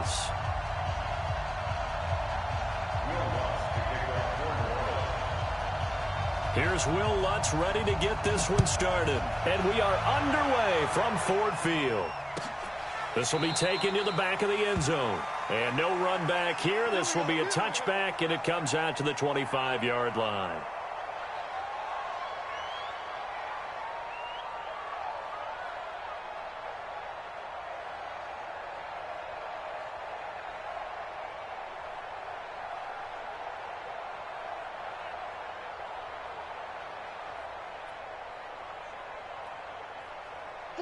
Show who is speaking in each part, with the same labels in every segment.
Speaker 1: Saints. Here's Will Lutz ready to get this one started. And we are underway from Ford Field. This will be taken to the back of the end zone. And no run back here. This will be a touchback, and it comes out to the 25-yard line.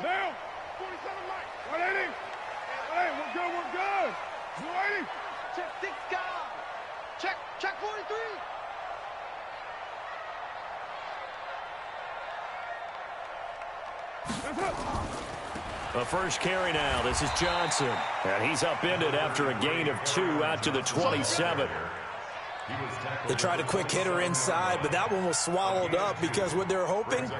Speaker 2: Down. 47 Mike. 180. 180. We're good. We're good. 280.
Speaker 3: Check 6 guys. Check 43.
Speaker 2: That's it.
Speaker 1: The first carry now. This is Johnson. And he's upended after a gain of 2 out to the 27.
Speaker 4: They tried a quick hitter inside, but that one was swallowed up because what they're hoping,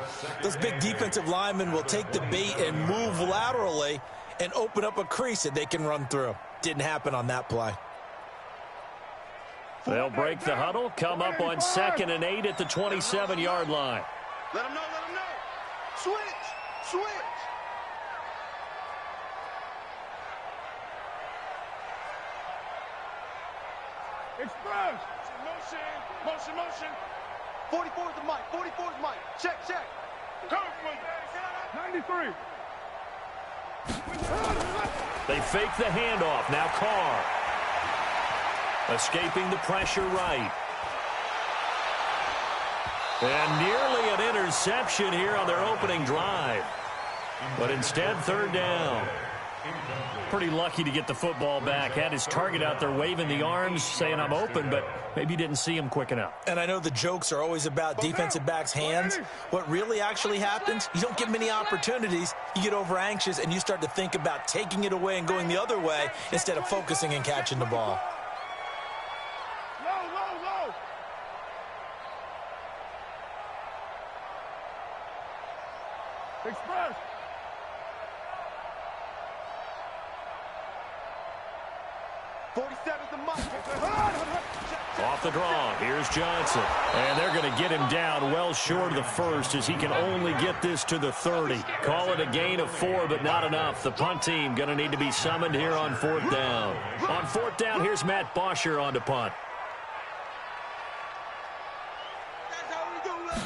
Speaker 4: those big defensive linemen will take the bait and move laterally and open up a crease that they can run through. Didn't happen on that play.
Speaker 1: They'll break the huddle, come up on 2nd and 8 at the 27-yard line.
Speaker 3: Let them know. Let them know. Switch.
Speaker 2: Express. Motion.
Speaker 3: 44 is the mic. 44 is Mike. Check.
Speaker 2: Come. 93.
Speaker 1: They fake the handoff. Now Carr. Escaping the pressure right. And nearly an interception here on their opening drive. But instead, 3rd down. Pretty lucky to get the football back. Had his target out there waving the arms, saying I'm open, but maybe didn't see him quick enough.
Speaker 4: And I know the jokes are always about defensive backs' hands. What really actually happens, you don't get many opportunities. You get over anxious, and you start to think about taking it away and going the other way instead of focusing and catching the ball.
Speaker 2: Low. Express.
Speaker 1: Off the draw, here's Johnson. And they're going to get him down well short of the first as he can only get this to the 30. Call it a gain of 4, but not enough. The punt team going to need to be summoned here on 4th down. On 4th down, here's Matt Bosher on to punt.
Speaker 3: That's how we do it.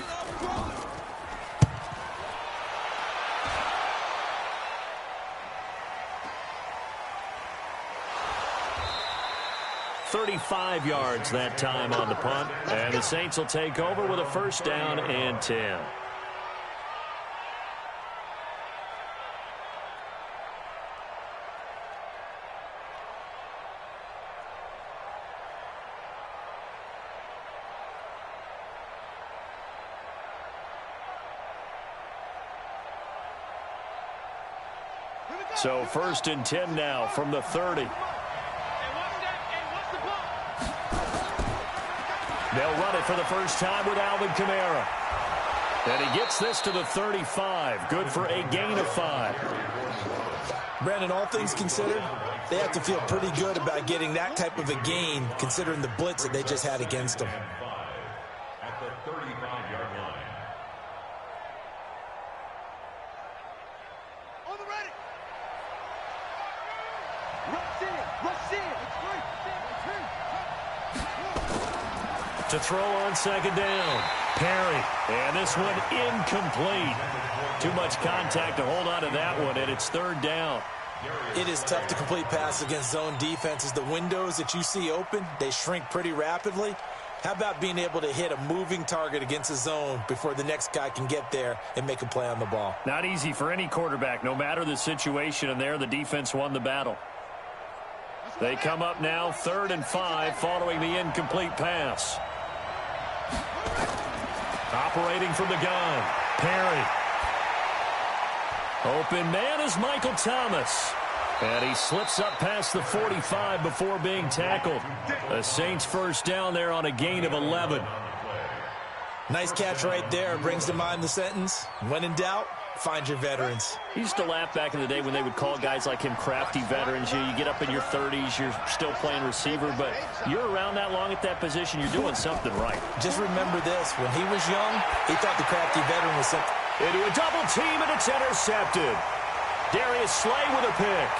Speaker 1: 35 yards that time on the punt. And the Saints will take over with a 1st down and 10. So 1st and 10 now from the 30. They'll run it for the first time with Alvin Kamara. And he gets this to the 35. Good for a gain of 5.
Speaker 4: Brandon, all things considered, they have to feel pretty good about getting that type of a gain considering the blitz that they just had against them.
Speaker 5: At the 35-yard line.
Speaker 3: On the ready. Rush in.
Speaker 1: To throw on 2nd down. Perry. And this one incomplete. Too much contact to hold on to that one, and it's 3rd down.
Speaker 4: It is tough to complete passes against zone defenses. The windows that you see open, they shrink pretty rapidly. How about being able to hit a moving target against a zone before the next guy can get there and make a play on the ball?
Speaker 1: Not easy for any quarterback, no matter the situation, and there the defense won the battle. They come up now 3rd and 5 following the incomplete pass. Operating from the gun, Perry. Open man is Michael Thomas. And he slips up past the 45 before being tackled. The Saints 1st down there on a gain of 11.
Speaker 4: Nice catch right there. Brings to mind the sentence, when in doubt, find your veterans.
Speaker 1: He used to laugh back in the day when they would call guys like him crafty veterans. You get up in your 30s, you're still playing receiver, but you're around that long at that position, you're doing something right.
Speaker 4: Just remember this, when he was young, he thought the crafty veteran was something.
Speaker 1: Into a double team, and it's intercepted. Darius Slay with a pick.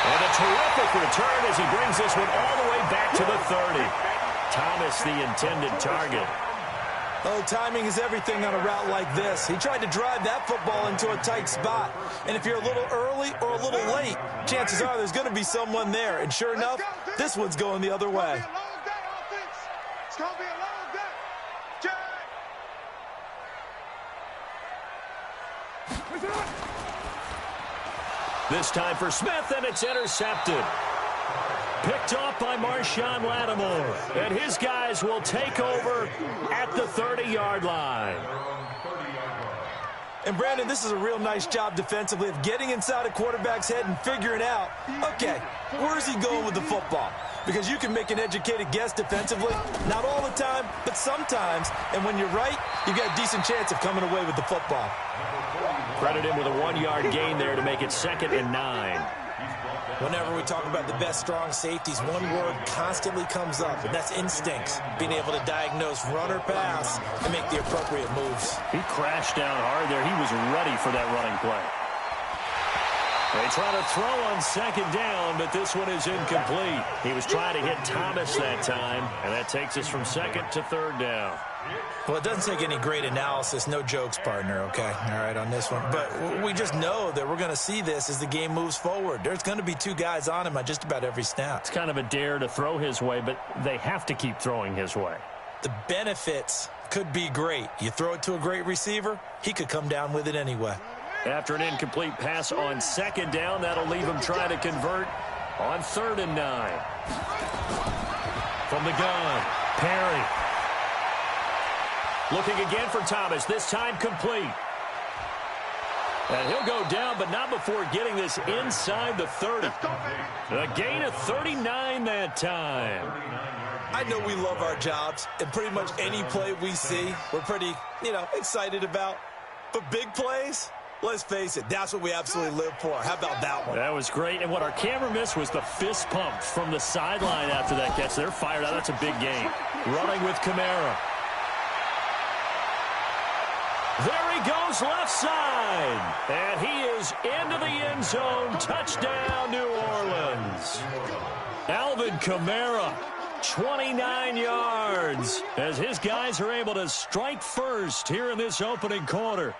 Speaker 1: And a terrific return as he brings this one all the way back to the 30. Thomas, the intended target.
Speaker 4: Oh, timing is everything on a route like this. He tried to drive that football into a tight spot. And if you're a little early or a little late, chances are there's going to be someone there. And sure enough, this one's going the other way.
Speaker 3: It's going to be a long day.
Speaker 1: This time for Smith, and it's intercepted. Picked off by Marshawn Lattimore. And his guys will take over at the 30-yard line.
Speaker 4: And, Brandon, this is a real nice job defensively of getting inside a quarterback's head and figuring out, okay, where is he going with the football? Because you can make an educated guess defensively, not all the time, but sometimes. And when you're right, you've got a decent chance of coming away with the football.
Speaker 1: Credit him with a 1-yard gain there to make it 2nd and 9.
Speaker 4: Whenever we talk about the best strong safeties, one word constantly comes up, and that's instincts. Being able to diagnose run or pass and make the appropriate moves.
Speaker 1: He crashed down hard there. He was ready for that running play. They try to throw on 2nd down, but this one is incomplete. He was trying to hit Thomas that time, and that takes us from 2nd to 3rd down.
Speaker 4: Well, it doesn't take any great analysis. No jokes, partner, okay? All right, on this one. But we just know that we're going to see this as the game moves forward. There's going to be 2 guys on him on just about every snap.
Speaker 1: It's kind of a dare to throw his way, but they have to keep throwing his way.
Speaker 4: The benefits could be great. You throw it to a great receiver, he could come down with it anyway.
Speaker 1: After an incomplete pass on 2nd down, that'll leave him trying to convert on 3rd and 9. From the gun, Perry. Looking again for Thomas, this time complete. And he'll go down, but not before getting this inside the 30. A gain of 39 that time.
Speaker 4: I know we love our jobs, and pretty much any play we see, we're pretty, excited about. But big plays, let's face it, that's what we absolutely live for. How about that one?
Speaker 1: That was great, and what our camera missed was the fist pump from the sideline after that catch. They're fired out. That's a big gain. Running with Kamara. There he goes left side. And he is into the end zone. Touchdown, New Orleans. Alvin Kamara, 29 yards, as his guys are able to strike first here in this opening quarter.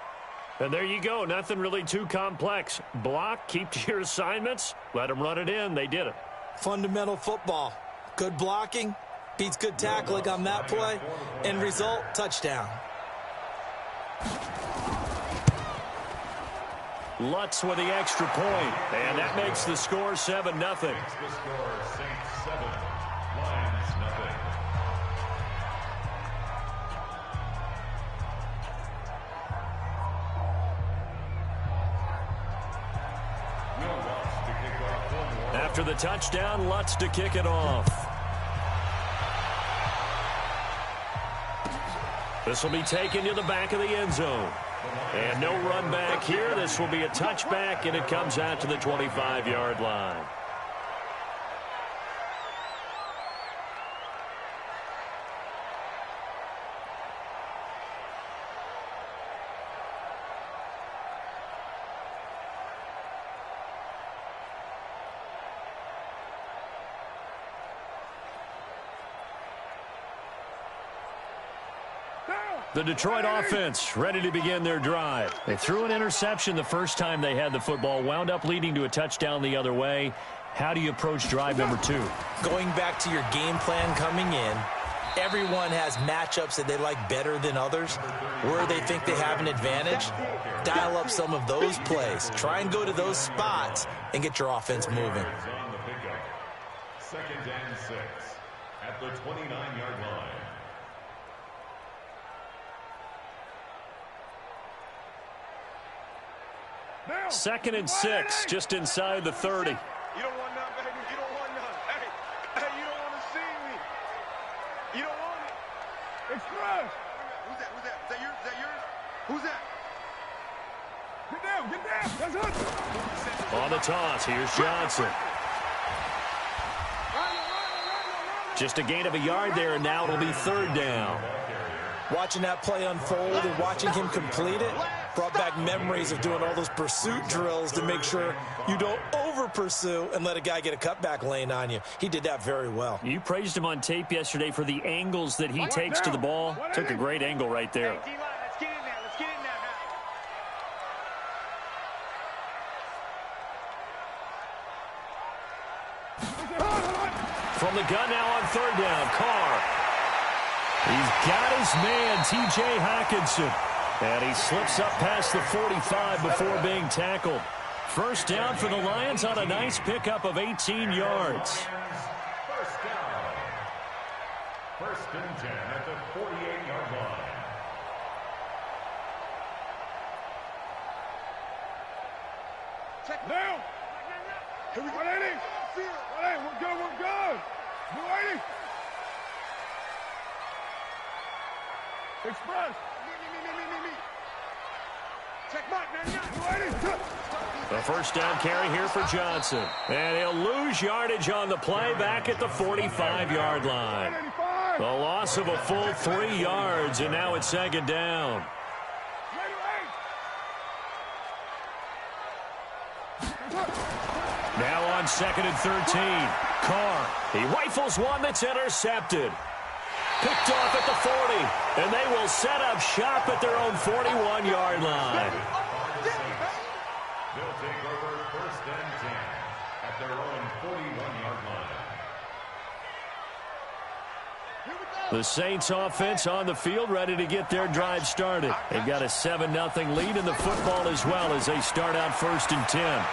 Speaker 1: And there you go. Nothing really too complex. Block, keep to your assignments, let them run it in. They did it.
Speaker 4: Fundamental football. Good blocking beats good tackling on that play. End result, touchdown.
Speaker 1: Lutz with the extra point, and that makes the score 7-0. After the touchdown, Lutz to kick it off. This will be taken to the back of the end zone. And no run back here. This will be a touchback, and it comes out to the 25-yard line. The Detroit offense ready to begin their drive. They threw an interception the first time they had the football, wound up leading to a touchdown the other way. How do you approach drive number 2?
Speaker 4: Going back to your game plan coming in, everyone has matchups that they like better than others. Where they think they have an advantage, dial up some of those plays. Try and go to those spots and get your offense moving.
Speaker 5: 2nd and 6 at the 29-yard line.
Speaker 1: 2nd and 6, just inside the 30.
Speaker 2: You don't want none, baby. You don't want none. Hey, you don't want to see me. You don't want it. Express.
Speaker 3: Who's that? Is that yours? Who's that?
Speaker 2: down, get down. That's it.
Speaker 1: On the toss, here's Johnson. Just a gain of a yard there, and now it'll be third down.
Speaker 4: Watching that play unfold and watching him complete it brought back memories of doing all those pursuit drills to make sure you don't over-pursue and let a guy get a cutback lane on you. He did that very well.
Speaker 1: You praised him on tape yesterday for the angles that he takes to the ball. Took a great angle right there.
Speaker 3: Let's get in there. Let's get in there now.
Speaker 1: From the gun now on third down, Carr. He's got his man, T.J. Hockenson. And he slips up past the 45 before being tackled. First down for the Lions on a nice pickup of 18 yards.
Speaker 5: First down. First and 10 at the 48-yard line.
Speaker 2: Check down. Here we go. 180. 180. We're good. We're good. 280. Express. Me. Check mark. 280.
Speaker 1: The first down carry here for Johnson. And he'll lose yardage on the play back at the 45-yard line. The loss of a full 3 yards, and now it's second down. Now on second and 13. Carr. He rifles one that's intercepted. Picked off at the 40. And they will set up shop at their own 41-yard line.
Speaker 5: They'll take over first and 10 at their own 41-yard line.
Speaker 1: The Saints offense on the field ready to get their drive started. They've got a 7-0 lead in the football as well as they start out first and 10.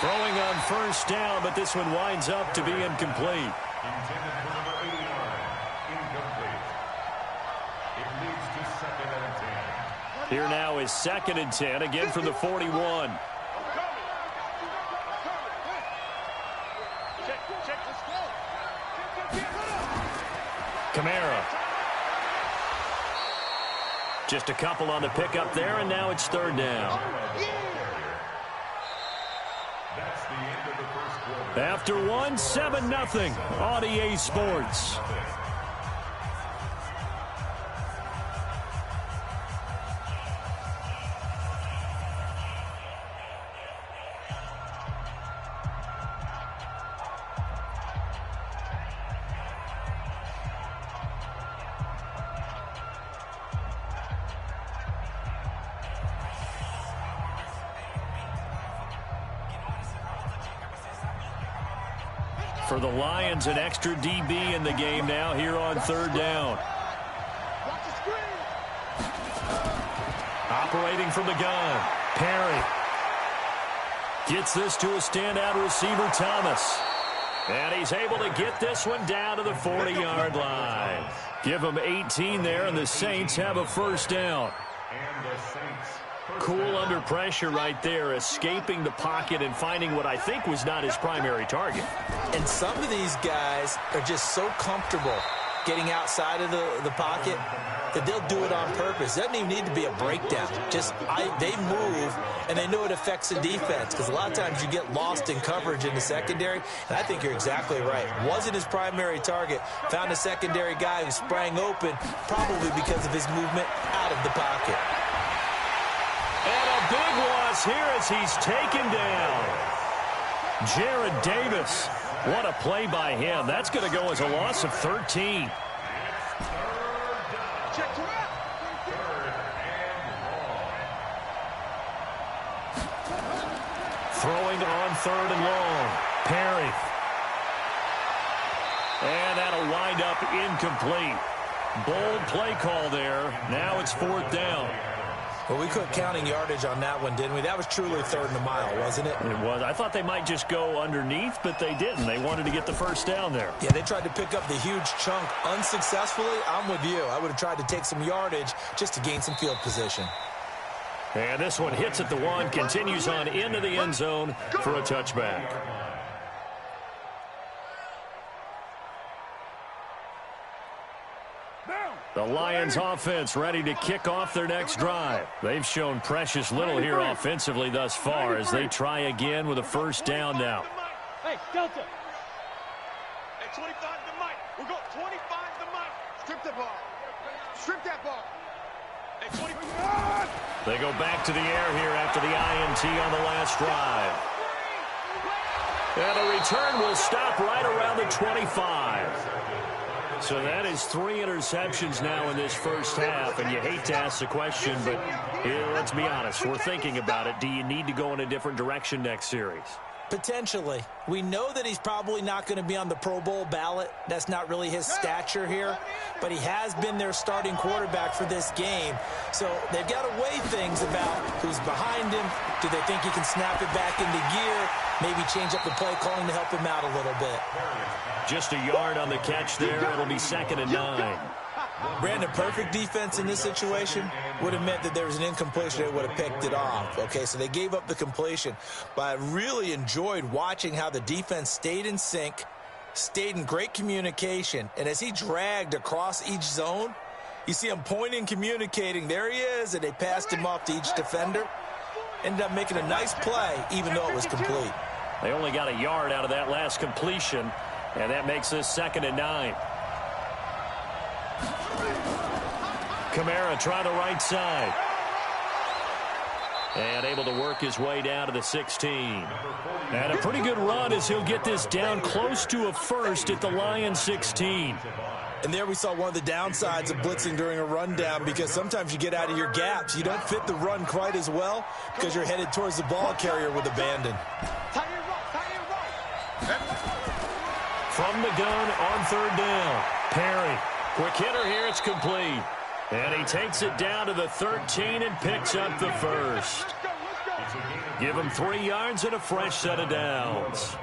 Speaker 1: Throwing on first down, but this one winds up to be incomplete.
Speaker 5: Intended for number 89. Incomplete. It leads to second and 10.
Speaker 1: Here now is second and 10, again from the 41. Kamara. Just a couple on the pickup there, and now it's third down.
Speaker 5: That's the end of the first quarter.
Speaker 1: After one, 7-0 on EA Sports. For the Lions, an extra DB in the game now here on third down. Operating from the gun, Perry. Gets this to a standout receiver, Thomas. And he's able to get this one down to the 40-yard line. Give him 18 there, and the Saints have a first down.
Speaker 5: And the Saints.
Speaker 1: Cool under pressure right there, escaping the pocket and finding what I think was not his primary target.
Speaker 4: And some of these guys are just so comfortable getting outside of the pocket that they'll do it on purpose. It doesn't even need to be a breakdown. They move, and they know it affects the defense, because a lot of times you get lost in coverage in the secondary, and I think you're exactly right. Wasn't his primary target. Found a secondary guy who sprang open, probably because of his movement out of the pocket.
Speaker 1: And a big loss here as he's taken down. Jared Davis. What a play by him. That's going to go as a loss of 13. Throwing on third and long. Perry. And that'll wind up incomplete. Bold play call there. Now it's fourth down.
Speaker 4: Well, we quit counting yardage on that one, didn't we? That was truly third and a mile, wasn't it?
Speaker 1: It was. I thought they might just go underneath, but they didn't. They wanted to get the first down there.
Speaker 4: Yeah, they tried to pick up the huge chunk unsuccessfully. I'm with you. I would have tried to take some yardage just to gain some field position.
Speaker 1: And this one hits at the one, continues on into the end zone for a touchback.
Speaker 2: Down.
Speaker 1: The Lions offense ready to kick off their next drive. They've shown precious little here offensively thus far as they try again with a first down now.
Speaker 3: Hey, Delta. Hey, 25 to Mike. We're going 25 to Mike. Strip the ball. Strip that ball. Hey, 25.
Speaker 1: They go back to the air here after the INT on the last drive. And the return will stop right around the 25. So that is 3 interceptions now in this first half, and you hate to ask the question, but let's be honest, we're thinking about it. Do you need to go in a different direction next series?
Speaker 4: Potentially. We know that he's probably not going to be on the Pro Bowl ballot. That's not really his stature here, but he has been their starting quarterback for this game. So they've got to weigh things about who's behind him. Do they think he can snap it back into gear? Maybe change up the play calling to help him out a little bit.
Speaker 1: Just a yard on the catch there. It'll be 2nd and 9.
Speaker 4: Brandon, perfect defense in this situation would have meant that there was an incompletion. They would have picked it off. Okay, so they gave up the completion. But I really enjoyed watching how the defense stayed in sync, stayed in great communication. And as he dragged across each zone, you see him pointing, communicating. There he is, and they passed him off to each defender. Ended up making a nice play, even though it was complete.
Speaker 1: They only got a yard out of that last completion, and that makes this 2nd and 9. Kamara try the right side. And able to work his way down to the 16. And a pretty good run as he'll get this down close to a first at the Lions 16.
Speaker 4: And there we saw one of the downsides of blitzing during a rundown, because sometimes you get out of your gaps. You don't fit the run quite as well because you're headed towards the ball carrier with abandon.
Speaker 1: From the gun on 3rd down. Perry. Quick hitter here. It's complete. And he takes it down to the 13 and picks up the first. Give him 3 yards and a fresh set of downs.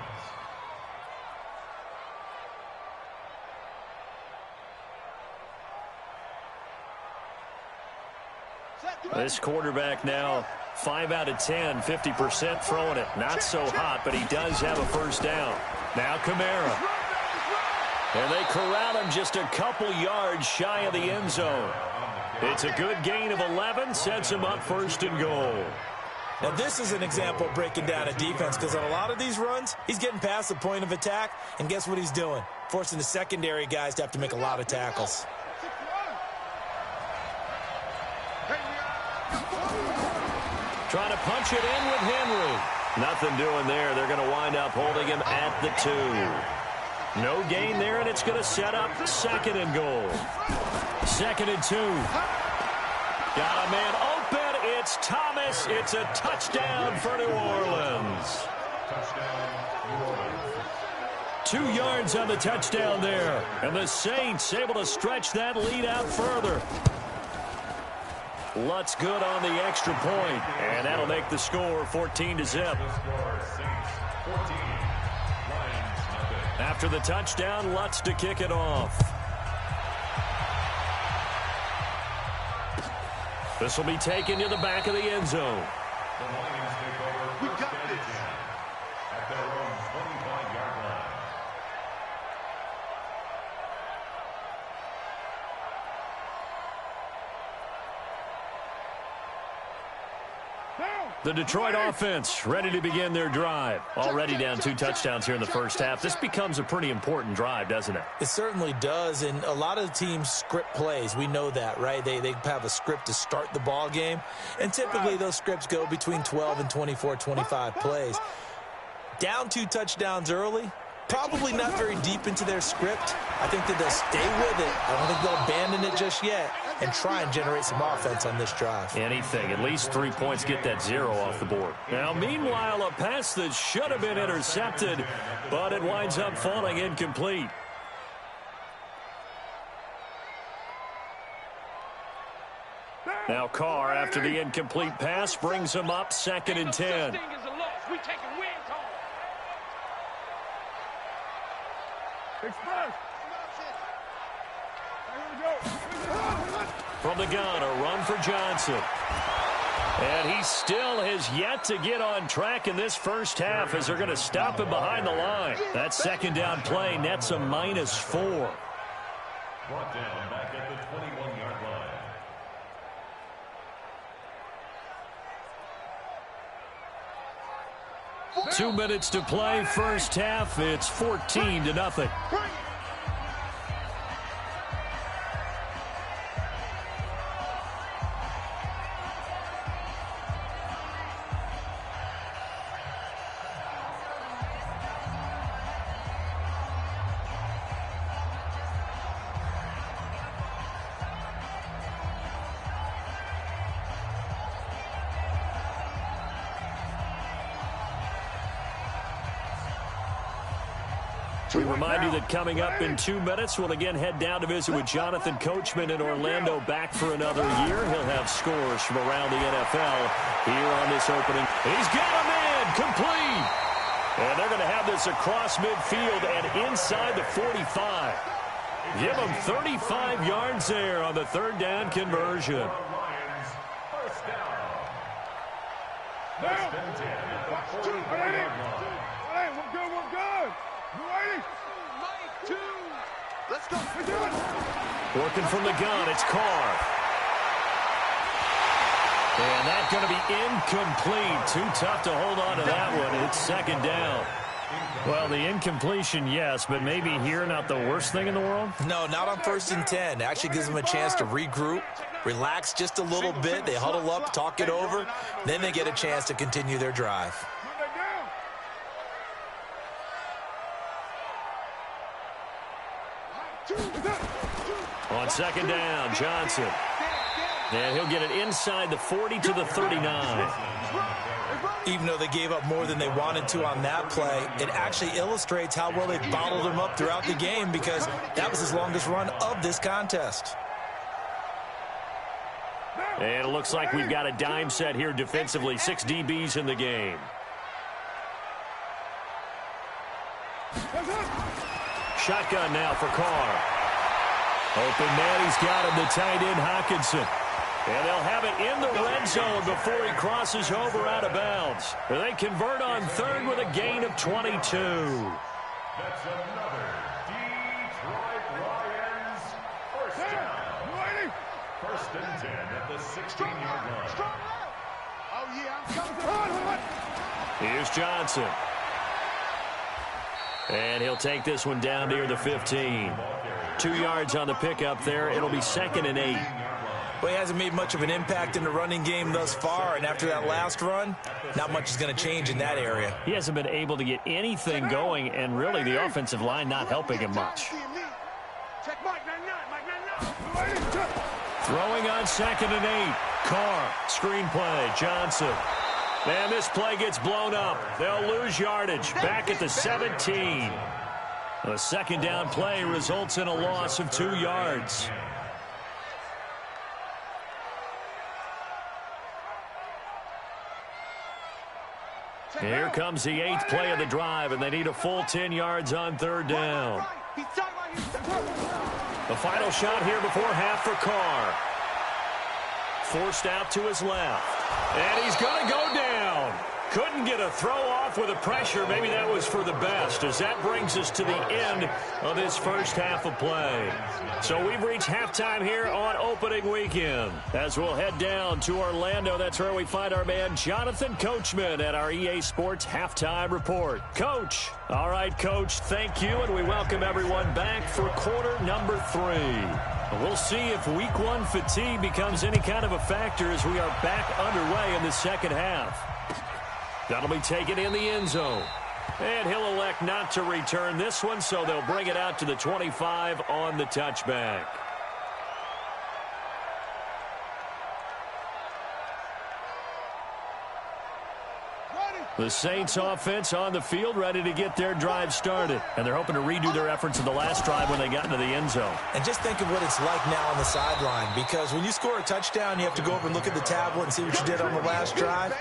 Speaker 1: This quarterback now 5 out of 10, 50% throwing it. Not so hot, but he does have a first down. Now Kamara. And they corral him just a couple yards shy of the end zone. It's a good gain of 11, sets him up 1st and goal.
Speaker 4: Now this is an example of breaking down a defense, because on a lot of these runs, he's getting past the point of attack, and guess what he's doing? Forcing the secondary guys to have to make a lot of tackles.
Speaker 1: Trying to punch it in with Henry. Nothing doing there. They're going to wind up holding him at the 2. No gain there, and it's going to set up 2nd and goal. 2nd and 2. Got a man open. It's Thomas. It's a touchdown for New Orleans. 2 yards on the touchdown there. And the Saints able to stretch that lead out further. Lutz good on the extra point, and that'll make the score 14-0. After the touchdown, Lutz to kick it off. This will be taken to the back of the end zone.
Speaker 5: The Lions take over first and 10 at their own 25-yard line.
Speaker 1: The Detroit offense ready to begin their drive. Already down 2 touchdowns here in the first half. This becomes a pretty important drive, doesn't it?
Speaker 4: It certainly does, and a lot of teams script plays. We know that, right? They have a script to start the ball game, and typically those scripts go between 12 and 24, 25 plays. Down 2 touchdowns early, probably not very deep into their script. I think that they'll stay with it. I don't think they'll abandon it just yet and try and generate some offense on this drive.
Speaker 1: Anything. At least 3 points, get that 0 off the board. Now, meanwhile, a pass that should have been intercepted, but it winds up falling incomplete. Now Carr, after the incomplete pass, brings him up 2nd and 10.
Speaker 2: Express.
Speaker 1: From the gun, a run for Johnson. And he still has yet to get on track in this first half as they're going to stop him behind the line. That 2nd down play nets a -4.
Speaker 5: Brought down back at the 21.
Speaker 1: 2 minutes to play. First half, it's 14-0. We remind you that coming up in 2 minutes, we'll again head down to visit with Jonathan Coachman in Orlando, back for another year. He'll have scores from around the NFL here on this opening. He's got him in, complete. And they're going to have this across midfield and inside the 45. Give them 35 yards there on the third down conversion.
Speaker 5: First down.
Speaker 2: Now.
Speaker 5: First and 10 at the 40-yard line.
Speaker 2: Hey, we're good, we're good. You ready?
Speaker 3: Mike, 2. Let's go.
Speaker 2: We do it.
Speaker 1: Working from the gun, it's Carr. And that's going to be incomplete. Too tough to hold on to that one. It's second down. Well, the incompletion, yes, but maybe here not the worst thing in the world?
Speaker 4: No, not on 1st and 10. It actually gives them a chance to regroup, relax just a little bit. They huddle up, talk it over. Then they get a chance to continue their drive.
Speaker 1: On second down, Johnson. And he'll get it inside the 40 to the 39.
Speaker 4: Even though they gave up more than they wanted to on that play, it actually illustrates how well they bottled him up throughout the game, because that was his longest run of this contest.
Speaker 1: And it looks like we've got a dime set here defensively. 6 DBs in the game. Shotgun now for Carr. Open man, he's got him, the tight end Hockenson. And they'll have it in the red zone before he crosses over out of bounds. They convert on third with a gain of 22.
Speaker 5: That's another Detroit Lions first down. First and 10 at the 16-yard line.
Speaker 3: Oh, yeah, I'm coming.
Speaker 1: Here's Johnson. And he'll take this one down near the 15. 2 yards on the pickup there. It'll be 2nd and 8.
Speaker 4: Well, he hasn't made much of an impact in the running game thus far, and after that last run, not much is going to change in that area.
Speaker 1: He hasn't been able to get anything going, and really the offensive line not helping him much.
Speaker 3: Check Mike 99,
Speaker 1: Throwing on 2nd and 8. Carr, screen play, Johnson. And this play gets blown up. They'll lose yardage back at the 17. The second down play results in a loss of 2 yards. Here comes the 8th play of the drive, and they need a full 10 yards on third down. The final shot here before half for Carr. Forced out to his left. And he's going to go down. Couldn't get a throw off with the pressure. Maybe that was for the best, as that brings us to the end of this first half of play. So we've reached halftime here on opening weekend. As we'll head down to Orlando, that's where we find our man Jonathan Coachman at our EA Sports Halftime Report. Coach. All right, Coach, thank you, and we welcome everyone back for quarter number 3. We'll see if week 1 fatigue becomes any kind of a factor as we are back underway in the second half. That'll be taken in the end zone. And he'll elect not to return this one, so they'll bring it out to the 25 on the touchback. The Saints offense on the field, ready to get their drive started. And they're hoping to redo their efforts in the last drive when they got into the end zone.
Speaker 4: And just think of what it's like now on the sideline, because when you score a touchdown, you have to go over and look at the tablet and see what you did on the last drive.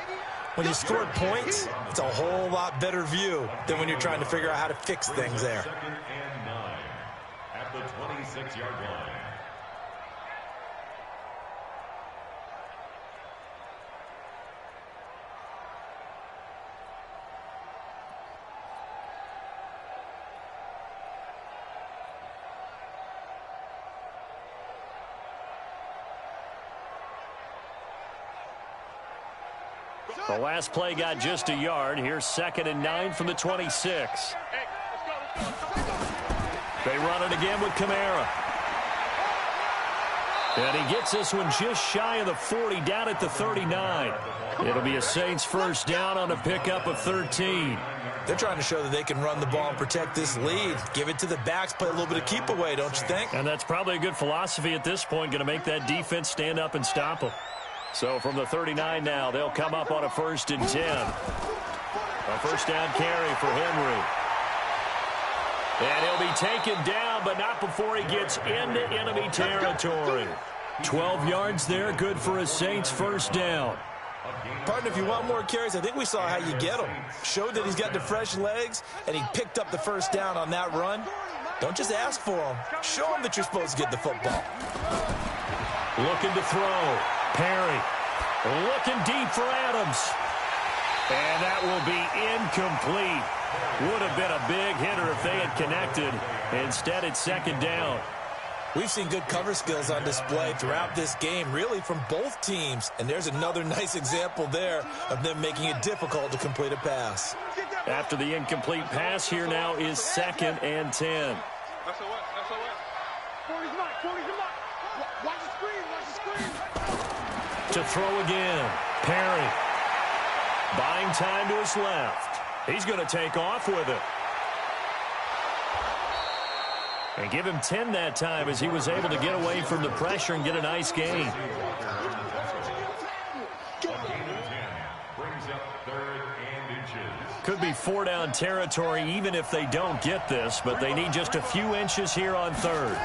Speaker 4: When you scored points, it's a whole lot better view than when you're trying to figure out how to fix things there.
Speaker 5: 2nd and 9 at the 26-yard line.
Speaker 1: The last play got just a yard. Here's 2nd and 9 from the 26. They run it again with Kamara. And he gets this one just shy of the 40, down at the 39. It'll be a Saints first down on a pickup of 13.
Speaker 4: They're trying to show that they can run the ball and protect this lead. Give it to the backs, play a little bit of keep away, don't you think?
Speaker 1: And that's probably a good philosophy at this point, going to make that defense stand up and stop them. So from the 39 now, they'll come up on a 1st and 10. A first down carry for Henry. And he'll be taken down, but not before he gets into enemy territory. 12 yards there, good for a Saints first down.
Speaker 4: Partner, if you want more carries, I think we saw how you get them. Showed that he's got the fresh legs, and he picked up the first down on that run. Don't just ask for him. Show him that you're supposed to get the football.
Speaker 1: Looking to throw. Perry. Looking deep for Adams. And that will be incomplete. Would have been a big hitter if they had connected. Instead, it's 2nd down.
Speaker 4: We've seen good cover skills on display throughout this game, really from both teams. And there's another nice example there of them making it difficult to complete a pass.
Speaker 1: After the incomplete pass, here now is 2nd and 10. To throw again. Perry. Buying time to his left. He's going to take off with it. And give him 10 that time as he was able to get away from the pressure and get a nice gain. Could be 4-down territory even if they don't get this, but they need just a few inches here on 3rd.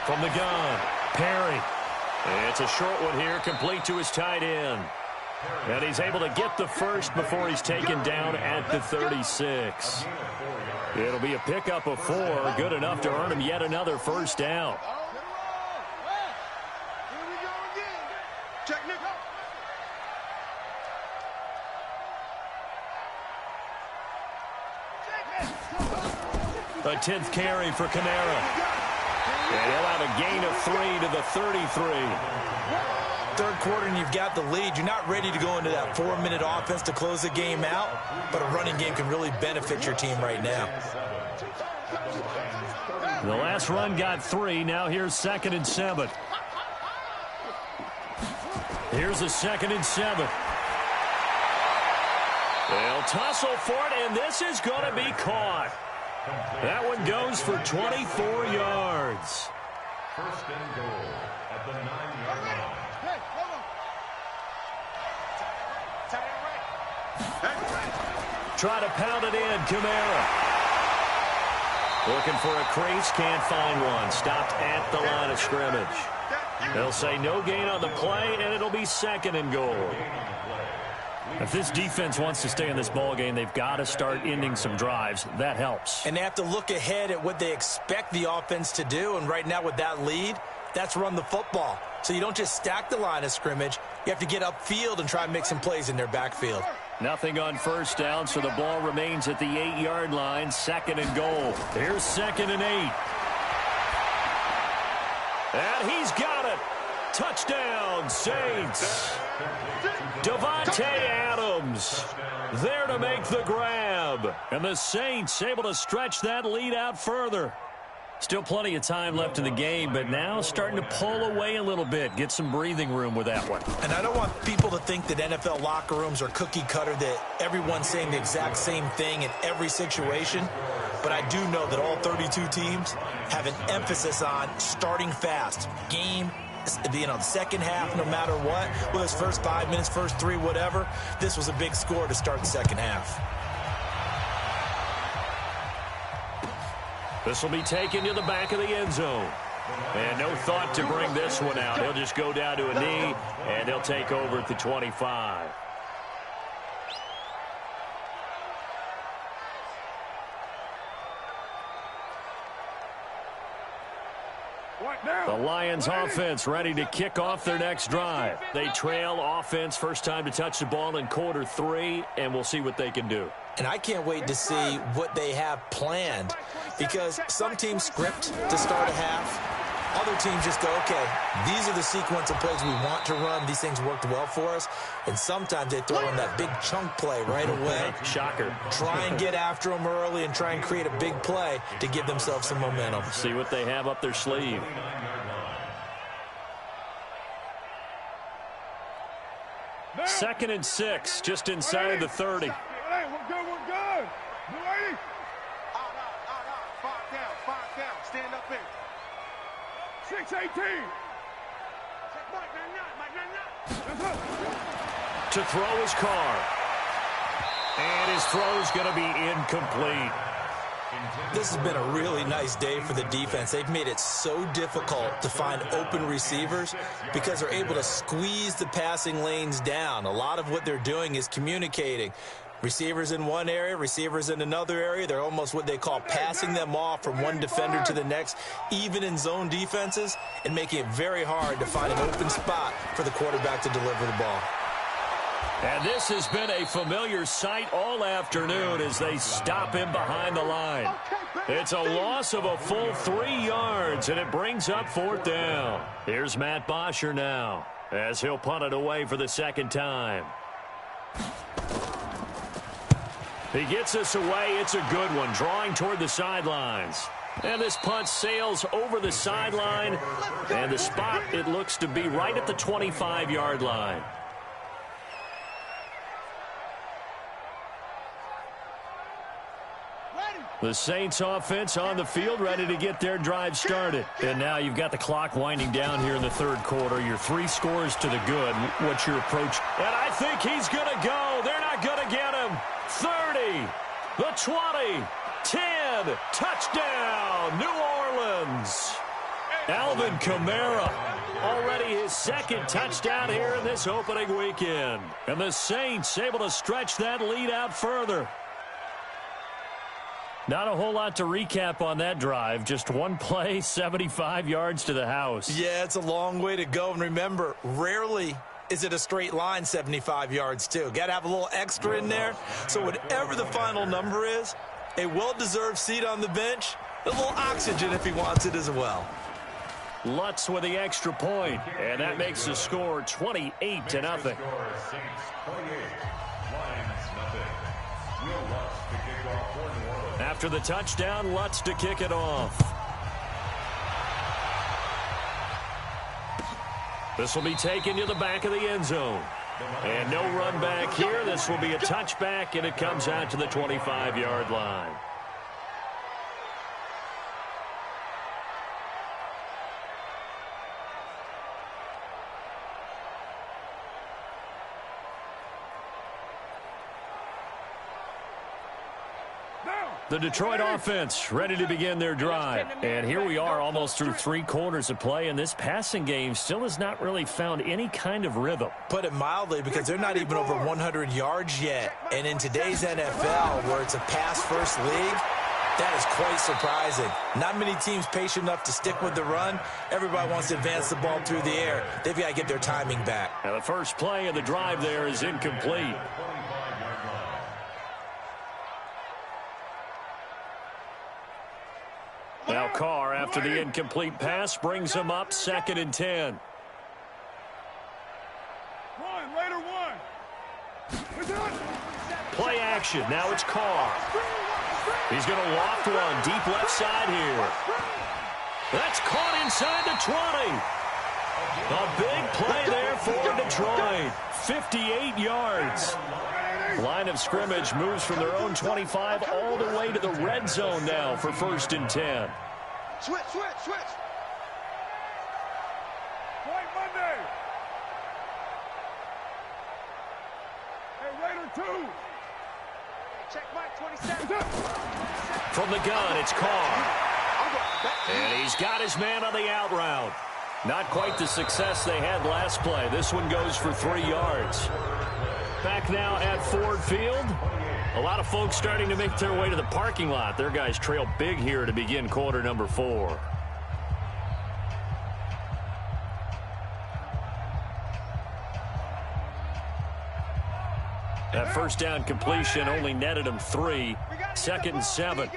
Speaker 1: From the gun, Perry. It's a short one here, complete to his tight end. And he's able to get the first before he's taken down at the 36. It'll be a pickup of 4, good enough to earn him yet another first down. A 10th carry for Kamara. And he'll have a gain of 3 to the 33.
Speaker 4: 3rd quarter and you've got the lead. You're not ready to go into that 4-minute offense to close the game out, but a running game can really benefit your team right now.
Speaker 1: The last run got 3. Now here's 2nd and 7. Here's a 2nd and 7. They'll tussle for it, and this is going to be caught. That one goes for 24 yards.
Speaker 5: 1st and goal at the 9-yard line.
Speaker 1: Try to pound it in, Kamara. Looking for a crease, can't find one. Stopped at the line of scrimmage. They'll say no gain on the play, and it'll be 2nd and goal. If this defense wants to stay in this ballgame, they've got to start ending some drives. That helps.
Speaker 4: And they have to look ahead at what they expect the offense to do, and right now with that lead, that's run the football. So you don't just stack the line of scrimmage. You have to get upfield and try and make some plays in their backfield.
Speaker 1: Nothing on first down, so the ball remains at the 8-yard line. 2nd and goal. Here's 2nd and 8. And he's got it. Touchdown, Saints. Davante Adams there to make the grab. And the Saints able to stretch that lead out further. Still plenty of time left in the game, but now starting to pull away a little bit. Get some breathing room with that one.
Speaker 4: And I don't want people to think that NFL locker rooms are cookie cutter, that everyone's saying the exact same thing in every situation. But I do know that all 32 teams have an emphasis on starting fast. Game, the second half, no matter what. Whether it's first 5 minutes, first 3, whatever. This was a big score to start the second half.
Speaker 1: This will be taken to the back of the end zone. And no thought to bring this one out. He'll just go down to a knee, and they'll take over at the 25. The Lions offense ready to kick off their next drive. They trail offense, first time to touch the ball in quarter 3, and we'll see what they can do.
Speaker 4: And I can't wait to see what they have planned, because some teams script to start a half. Other teams just go, okay, these are the sequence of plays we want to run. These things worked well for us. And sometimes they throw in that big chunk play right away.
Speaker 1: Shocker.
Speaker 4: Try and get after them early and try and create a big play to give themselves some momentum.
Speaker 1: See what they have up their sleeve. Second and 6, just inside the 30.
Speaker 2: We're good, we're good. You ready?
Speaker 3: Five down. Stand up in.
Speaker 2: 6-18.
Speaker 1: To throw his car. And his throw's going to be incomplete.
Speaker 4: This has been a really nice day for the defense. They've made it so difficult to find open receivers because they're able to squeeze the passing lanes down. A lot of what they're doing is communicating. Receivers in one area, receivers in another area. They're almost what they call passing them off from one defender to the next, even in zone defenses, and making it very hard to find an open spot for the quarterback to deliver the ball.
Speaker 1: And this has been a familiar sight all afternoon as they stop him behind the line. It's a loss of a full 3 yards, and it brings up 4th down. Here's Matt Bosher now as he'll punt it away for the second time. He gets us away. It's a good one, drawing toward the sidelines. And this punt sails over the sideline, and the spot, it looks to be right at the 25-yard line. The Saints offense on the field, ready to get their drive started. And now you've got the clock winding down here in the third quarter. Your 3 scores to the good. What's your approach? And I think he's going to go. They're not going to get him. 30, the 20, 10, touchdown, New Orleans. Alvin Kamara, already his second touchdown here in this opening weekend. And the Saints able to stretch that lead out further. Not a whole lot to recap on that drive. Just one play, 75 yards to the house.
Speaker 4: Yeah, it's a long way to go. And remember, rarely is it a straight line 75 yards, too. Got to have a little extra in there. So whatever the final number is, a well-deserved seat on the bench, a little oxygen if he wants it as well.
Speaker 1: Lutz with the extra point, and that makes the score 28-0. After the touchdown, Lutz to kick it off. This will be taken to the back of the end zone. And no run back here. This will be a touchback, and it comes out to the 25-yard line. The Detroit offense ready to begin their drive. And here we are almost through 3 quarters of play, and this passing game still has not really found any kind of rhythm.
Speaker 4: Put it mildly, because they're not even over 100 yards yet. And in today's NFL, where it's a pass-first league, that is quite surprising. Not many teams patient enough to stick with the run. Everybody wants to advance the ball through the air. They've got to get their timing back.
Speaker 1: Now the first play of the drive there is incomplete. Now Carr, after the incomplete pass, brings him up 2nd and 10. Play action. Now it's Carr. He's going to loft one deep left side here. That's caught inside the 20. A big play there for Detroit. 58 yards. Line of scrimmage moves from their own 25 all the way to the red zone now for 1st and 10.
Speaker 3: Switch.
Speaker 2: White Monday. Hey, Raider 2.
Speaker 3: Check Mike 27.
Speaker 1: From the gun, it's Carr. And he's got his man on the out route. Not quite the success they had last play. This one goes for 3 yards. Back now at Ford Field. A lot of folks starting to make their way to the parking lot. Their guys trail big here to begin quarter number 4. That first down completion only netted him 3. 2nd and 7.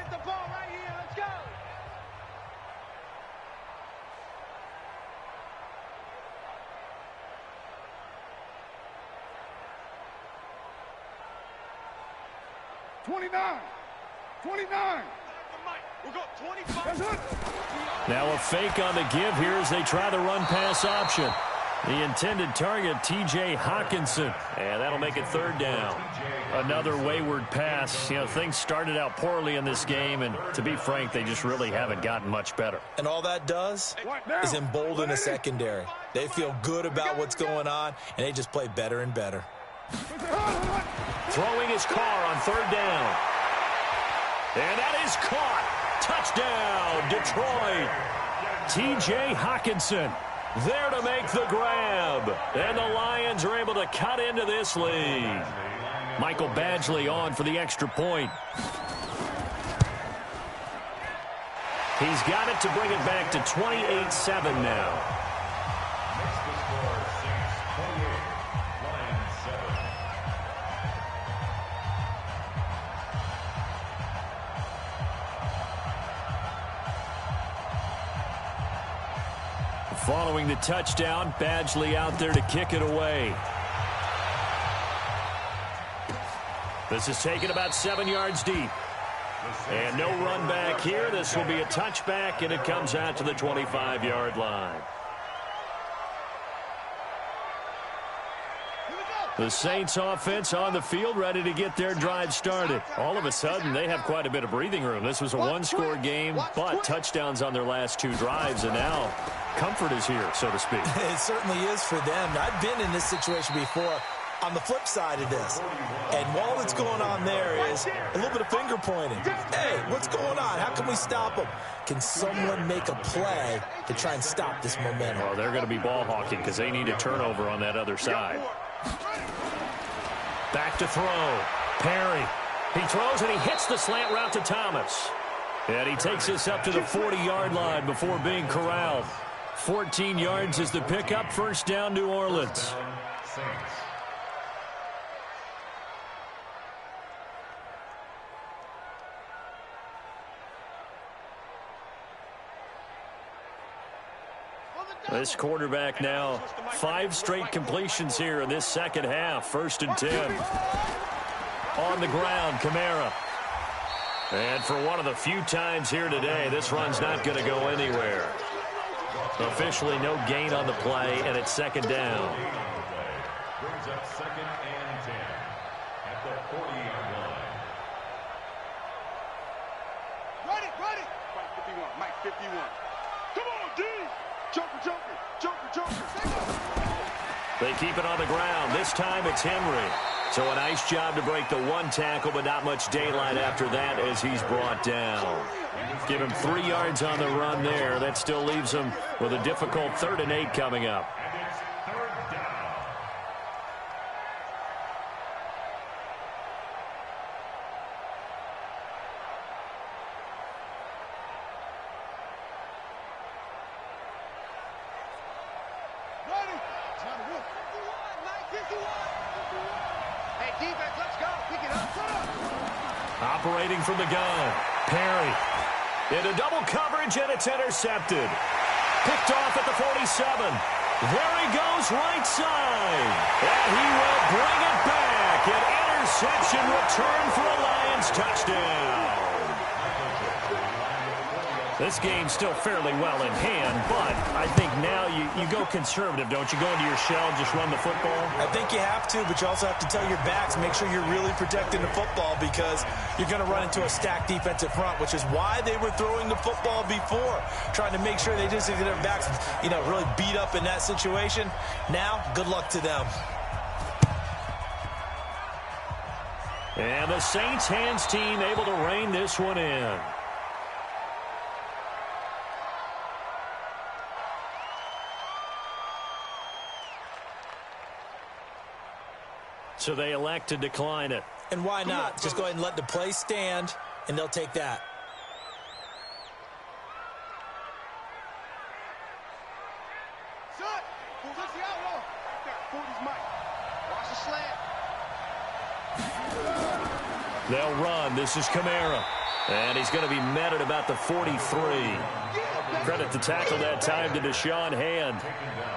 Speaker 2: 29. 29.
Speaker 3: We'll go 25.
Speaker 1: Now a fake on the give here as they try the run-pass option. The intended target, T.J. Hawkinson. And that'll make it third down. Another wayward pass. You know, things started out poorly in this game, and to be frank, they just really haven't gotten much better.
Speaker 4: And all that does is embolden a secondary. They feel good about what's going on, and they just play better and better.
Speaker 1: Throwing his car on third down. And that is caught. Touchdown, Detroit. T.J. Hawkinson there to make the grab. And the Lions are able to cut into this lead. Michael Badgley on for the extra point. He's got it to bring it back to 28-7 now. Following the touchdown, Badgley out there to kick it away. This is taken about 7 yards deep. And no run back here. This will be a touchback, and it comes out to the 25-yard line. The Saints offense on the field, ready to get their drive started. All of a sudden, they have quite a bit of breathing room. This was a one-score game, but touchdowns on their last 2 drives, and now comfort is here, so to speak.
Speaker 4: It certainly is for them. I've been in this situation before on the flip side of this. And while what's going on there is a little bit of finger pointing. Hey, what's going on? How can we stop them? Can someone make a play to try and stop this momentum?
Speaker 1: Well, they're going to be ball hawking because they need a turnover on that other side. Back to throw. Perry. He throws and he hits the slant route to Thomas. And he takes us up to the 40-yard line before being corralled. 14 yards is the pickup. First down, New Orleans. This quarterback now 5 straight completions here in this second half. First and 10. On the ground, Kamara. And for one of the few times here today, this run's not going to go anywhere. Officially no gain on the play, and it's second down.
Speaker 5: Brings up second and 10 at the 40-yard line.
Speaker 3: Ready. Mike 51. Mike 51. Come on, D. Joker.
Speaker 1: They keep it on the ground. This time it's Henry. So a nice job to break the 1 tackle, but not much daylight after that as he's brought down. Give him 3 yards on the run there. That still leaves him with a difficult 3rd and 8 coming up.
Speaker 5: And it's third down.
Speaker 3: Ready. Time to work. 51. Hey, defense, let's go. Pick it up.
Speaker 1: Operating from the gun. Perry. Into double coverage, and it's intercepted. Picked off at the 47. There he goes, right side. And he will bring it back. An interception return for a Lions touchdown. This game's still fairly well in hand, but I think now you go conservative, don't you? Go into your shell and just run the football?
Speaker 4: I think you have to, but you also have to tell your backs, make sure you're really protecting the football because you're going to run into a stacked defensive front, which is why they were throwing the football before, trying to make sure they just get their backs, really beat up in that situation. Now, good luck to them.
Speaker 1: And the Saints hands team able to rein this one in. So they elect to decline it.
Speaker 4: And why not? Just go ahead and let the play stand, and they'll take that.
Speaker 3: Shut. Who's the outlaw? Right there. 40's Mike. Watch the slant.
Speaker 1: They'll run. This is Kamara. And he's going to be met at about the 43. Credit the tackle that time to Deshaun Hand.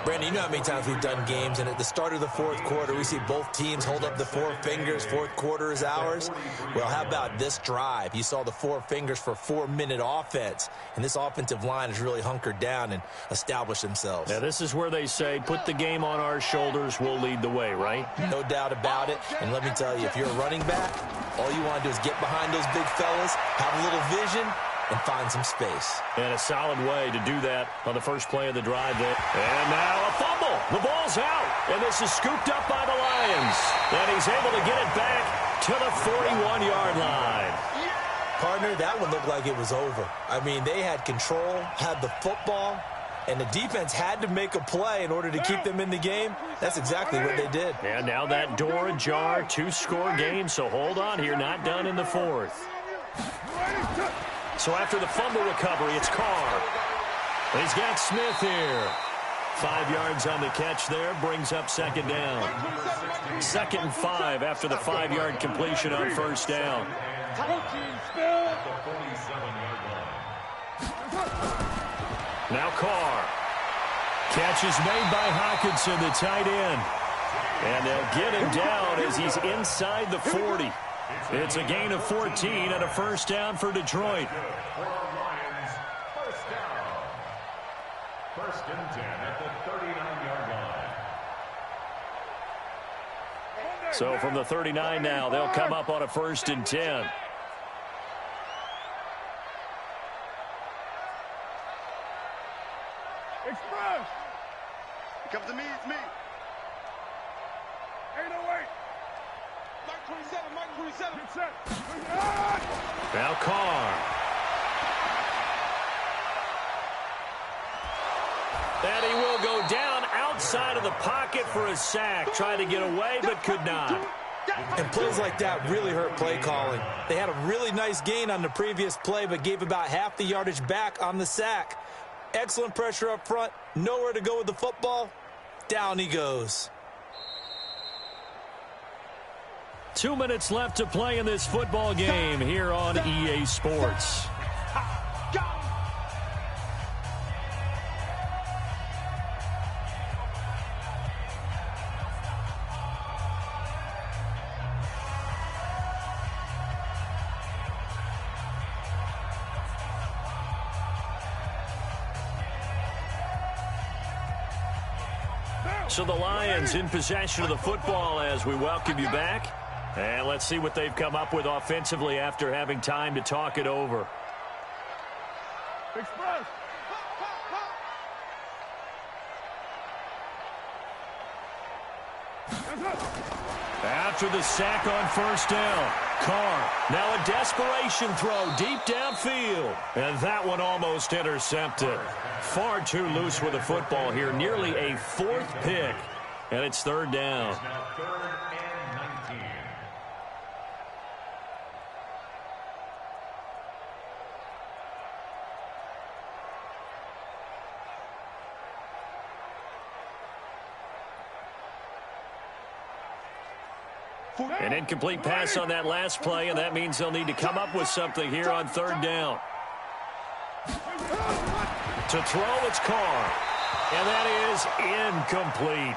Speaker 4: Brandon, you know how many times we've done games, and at the start of the fourth quarter, we see both teams hold up the four fingers. Fourth quarter is ours. Well, how about this drive? You saw the four fingers for 4-minute offense, and this offensive line has really hunkered down and established themselves.
Speaker 1: Yeah, this is where they say, put the game on our shoulders, we'll lead the way, right?
Speaker 4: No doubt about it. And let me tell you, if you're a running back, all you want to do is get behind those big fellas, have a little vision, and find some space.
Speaker 1: And a solid way to do that on the first play of the drive there. And now a fumble. The ball's out. And this is scooped up by the Lions. And he's able to get it back to the 41-yard line.
Speaker 4: Partner, that one looked like it was over. I mean, they had control, had the football, and the defense had to make a play in order to keep them in the game. That's exactly what they did.
Speaker 1: And now that door ajar, 2-score game. So hold on here, not done in the fourth. So after the fumble recovery, it's Carr. He's got Smith here. 5 yards on the catch there, brings up second down. 2nd and 5 after the 5-yard completion on first down. Now Carr. Catch is made by Hockenson, the tight end. And they'll get him down as he's inside the 40. It's a gain of 14 and a first down for Detroit.
Speaker 5: First and 10 at the 39-yard line.
Speaker 1: So from the 39 now, they'll come up on a 1st and 10.
Speaker 2: Express!
Speaker 3: Comes to me, it's me.
Speaker 2: 808.
Speaker 3: Mike 27, Mike 27.
Speaker 2: Get set.
Speaker 1: Now Carr. And he will go down outside of the pocket for a sack. Tried to get away, but could not.
Speaker 4: And plays like that really hurt play calling. They had a really nice gain on the previous play, but gave about half the yardage back on the sack. Excellent pressure up front. Nowhere to go with the football. Down he goes.
Speaker 1: 2 minutes left to play in this football game here on EA Sports. So the Lions in possession of the football as we welcome you back. And let's see what they've come up with offensively after having time to talk it over.
Speaker 2: Express!
Speaker 1: After the sack on first down, Carr. Now a desperation throw deep downfield. And that one almost intercepted. Far too loose with the football here. Nearly a 4th pick. And it's 3rd down.
Speaker 5: Now 3rd and 19.
Speaker 1: An incomplete pass on that last play, and that means they'll need to come up with something here on 3rd down. To throw, it's Carr. And that is incomplete.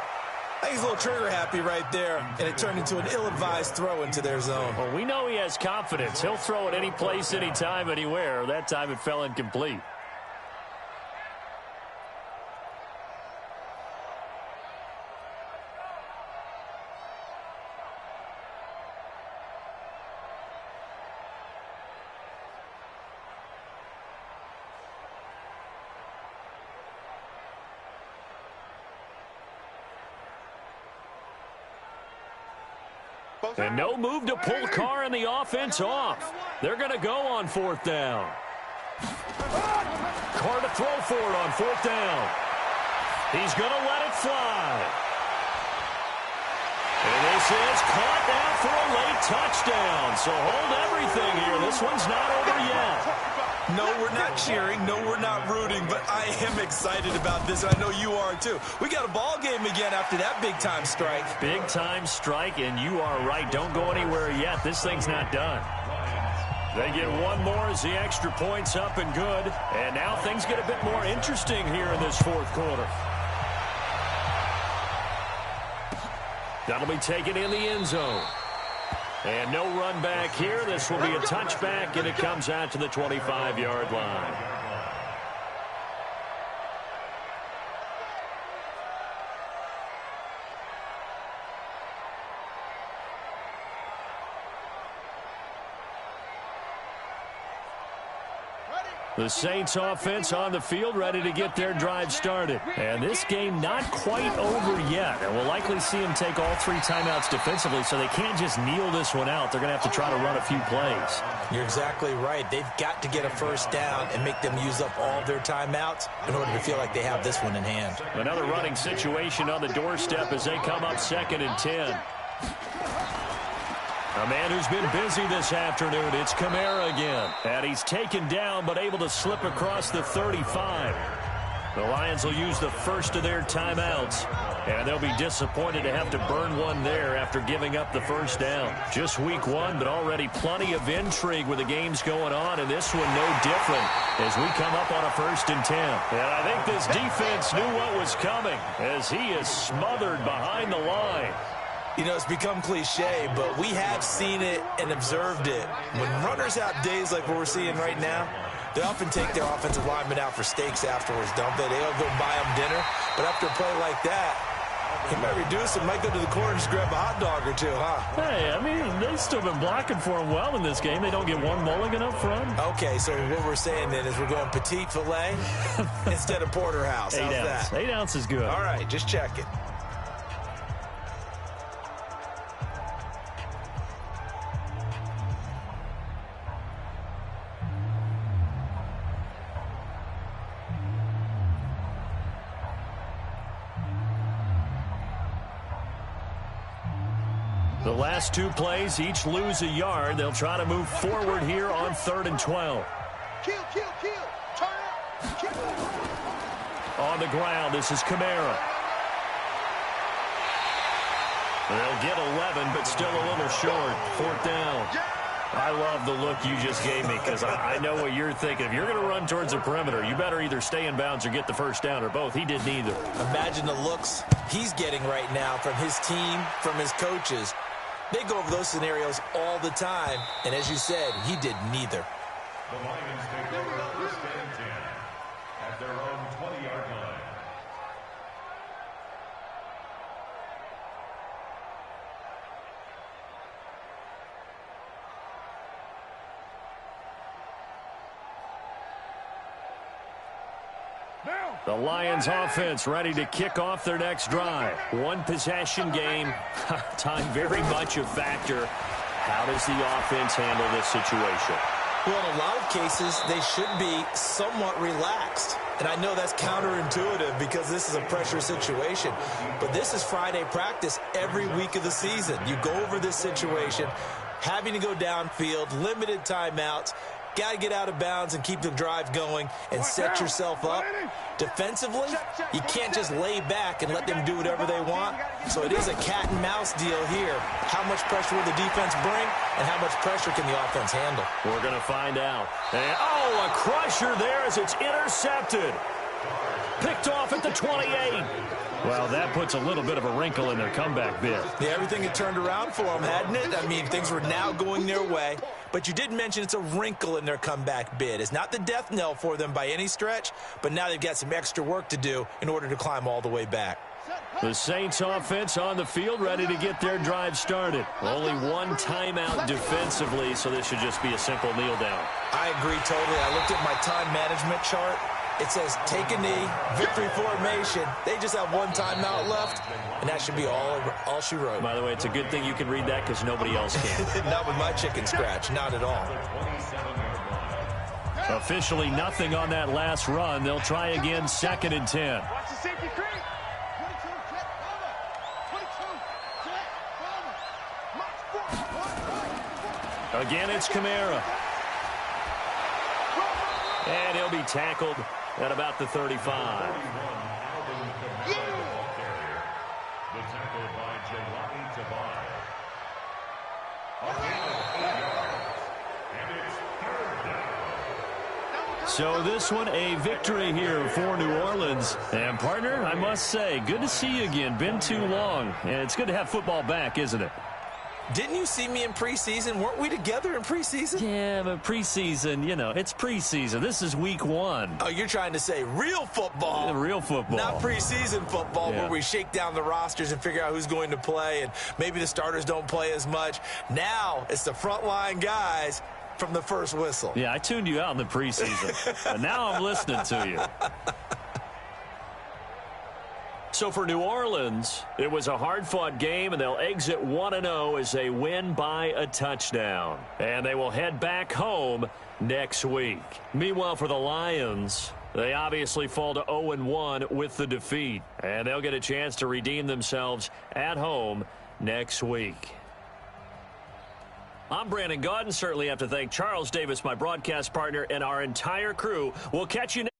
Speaker 4: I think he's a little trigger happy right there, and it turned into an ill-advised throw into their zone.
Speaker 1: Well, we know he has confidence. He'll throw it any place, anytime, anywhere. That time it fell incomplete. And no move to pull Carr and the offense off. They're going to go on 4th down. Carr to throw for it on 4th down. He's going to let it fly. And this is caught now for a late touchdown. So hold everything here. This one's not over yet.
Speaker 4: No, we're not cheering. No, we're not rooting. But I am excited about this. I know you are, too. We got a ball game again after that big-time strike.
Speaker 1: Big-time strike, and you are right. Don't go anywhere yet. This thing's not done. They get one more as the extra point's up and good. And now things get a bit more interesting here in this fourth quarter. That'll be taken in the end zone. And no run back here. This will be a touchback, and it comes out to the 25-yard line. The Saints offense on the field ready to get their drive started. And this game not quite over yet. And we'll likely see them take all 3 timeouts defensively, so they can't just kneel this one out. They're going to have to try to run a few plays.
Speaker 4: You're exactly right. They've got to get a first down and make them use up all their timeouts in order to feel like they have this one in hand.
Speaker 1: Another running situation on the doorstep as they come up 2nd and 10. A man who's been busy this afternoon, it's Kamara again. And he's taken down but able to slip across the 35. The Lions will use the first of their timeouts. And they'll be disappointed to have to burn one there after giving up the first down. Just week 1, but already plenty of intrigue with the games going on. And this one no different as we come up on a 1st and 10. And I think this defense knew what was coming as he is smothered behind the line.
Speaker 4: You know, it's become cliche, but we have seen it and observed it. When runners have days like what we're seeing right now, they often take their offensive linemen out for steaks afterwards, don't they? They'll go buy them dinner. But after a play like that, he might reduce it, might go to the corner and just grab a hot dog or two, huh?
Speaker 1: Hey, I mean, they've still been blocking for him well in this game. They don't get one mulligan up front.
Speaker 4: Okay, so what we're saying then is we're going petite filet instead of porterhouse. How's that?
Speaker 1: 8 ounce is good.
Speaker 4: All right, just check it.
Speaker 1: The last 2 plays, each lose a yard. They'll try to move forward here on 3rd and 12.
Speaker 3: Kill. Turn up. Kill.
Speaker 1: On the ground, this is Kamara. They'll get 11, but still a little short. 4th down. I love the look you just gave me because I know what you're thinking. If you're going to run towards the perimeter, you better either stay in bounds or get the first down, or both. He did neither.
Speaker 4: Imagine the looks he's getting right now from his team, from his coaches. They go over those scenarios all the time, and as you said, he did neither.
Speaker 5: The Lions take over 1st and 10 at their own 20-yard line.
Speaker 1: The Lions offense ready to kick off their next drive. 1 possession game. Time very much a factor. How does the offense handle this situation?
Speaker 4: Well, in a lot of cases, they should be somewhat relaxed. And I know that's counterintuitive because this is a pressure situation. But this is Friday practice every week of the season. You go over this situation, having to go downfield, limited timeouts. Got to get out of bounds and keep the drive going and set yourself up. Defensively, you can't just lay back and let them do whatever they want. So it is a cat and mouse deal here. How much pressure will the defense bring and how much pressure can the offense handle?
Speaker 1: We're going to find out. And, a crusher there as it's intercepted. Picked off at the 28. Well, that puts a little bit of a wrinkle in their comeback bid.
Speaker 4: Yeah, everything had turned around for them, hadn't it? I mean, things were now going their way. But you did mention it's a wrinkle in their comeback bid. It's not the death knell for them by any stretch, but now they've got some extra work to do in order to climb all the way back.
Speaker 1: The Saints offense on the field ready to get their drive started. Only 1 timeout defensively, so this should just be a simple kneel down.
Speaker 4: I agree totally. I looked at my time management chart. It says take a knee, victory formation. They just have 1 timeout left, and that should be all she wrote.
Speaker 1: By the way, it's a good thing you can read that because nobody else can.
Speaker 4: Not with my chicken scratch, not at all.
Speaker 1: Officially nothing on that last run. They'll try again 2nd and 10.
Speaker 3: Watch the safety creep. 22, check, cover. 22, check, cover.
Speaker 1: Again, it's Kamara. And he'll be tackled at about the 35.
Speaker 5: The tackle by Jelani Tavai. And it's
Speaker 1: So this one a victory here for New Orleans. And, partner, I must say, good to see you again. Been too long. And it's good to have football back, isn't it?
Speaker 4: Didn't you see me in preseason? Weren't we together in preseason?
Speaker 1: Yeah, but preseason, you know, it's preseason. This is week 1.
Speaker 4: Oh, you're trying to say real football.
Speaker 1: Real football.
Speaker 4: Not preseason football where we shake down the rosters and figure out who's going to play, and maybe the starters don't play as much. Now it's the frontline guys from the first whistle.
Speaker 1: Yeah, I tuned you out in the preseason. But now I'm listening to you. So for New Orleans, it was a hard-fought game, and they'll exit 1-0 as they win by a touchdown. And they will head back home next week. Meanwhile, for the Lions, they obviously fall to 0-1 with the defeat. And they'll get a chance to redeem themselves at home next week. I'm Brandon Gaudin. Certainly have to thank Charles Davis, my broadcast partner, and our entire crew. We'll catch you next